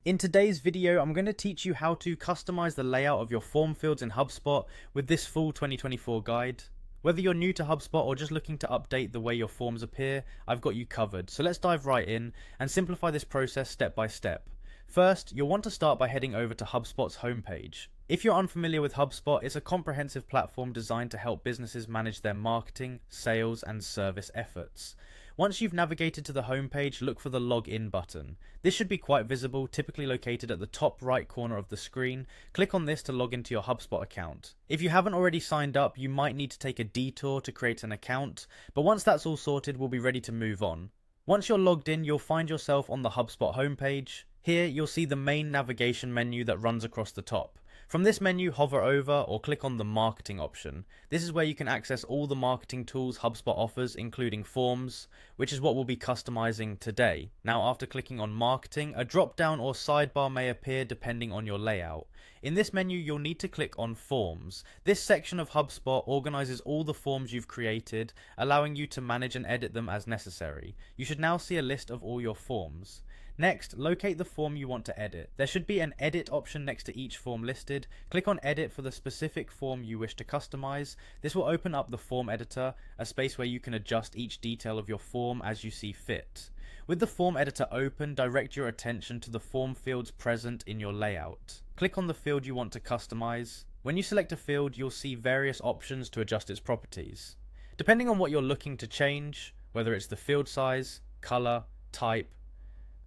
In today's video, I'm going to teach you how to customize the layout of your form fields in HubSpot with this full 2024 guide. Whether you're new to HubSpot or just looking to update the way your forms appear, I've got you covered. So let's dive right in and simplify this process step by step. First, you'll want to start by heading over to HubSpot's homepage. If you're unfamiliar with HubSpot, it's a comprehensive platform designed to help businesses manage their marketing, sales, and service efforts. Once you've navigated to the homepage, look for the login button. This should be quite visible, typically located at the top right corner of the screen. Click on this to log into your HubSpot account. If you haven't already signed up, you might need to take a detour to create an account, but once that's all sorted, we'll be ready to move on. Once you're logged in, you'll find yourself on the HubSpot homepage. Here, you'll see the main navigation menu that runs across the top. From this menu, hover over or click on the marketing option. This is where you can access all the marketing tools HubSpot offers, including forms, which is what we'll be customizing today. Now, after clicking on marketing, a drop down or sidebar may appear depending on your layout. In this menu, you'll need to click on forms. This section of HubSpot organizes all the forms you've created, allowing you to manage and edit them as necessary. You should now see a list of all your forms. Next, locate the form you want to edit. There should be an edit option next to each form listed. Click on edit for the specific form you wish to customize. This will open up the form editor, a space where you can adjust each detail of your form as you see fit. With the form editor open, direct your attention to the form fields present in your layout. Click on the field you want to customize. When you select a field, you'll see various options to adjust its properties. Depending on what you're looking to change, whether it's the field size, color, type,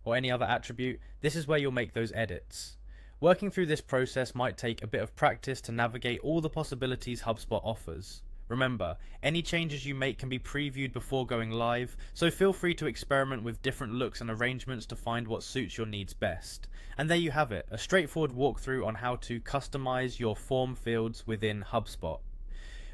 or any other attribute, this is where you'll make those edits. Working through this process might take a bit of practice to navigate all the possibilities HubSpot offers. Remember, any changes you make can be previewed before going live, so feel free to experiment with different looks and arrangements to find what suits your needs best. And there you have it, a straightforward walkthrough on how to customize your form fields within HubSpot.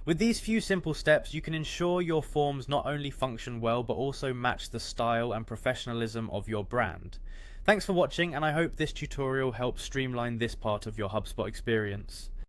With these few simple steps, you can ensure your forms not only function well, but also match the style and professionalism of your brand. Thanks for watching, and I hope this tutorial helps streamline this part of your HubSpot experience.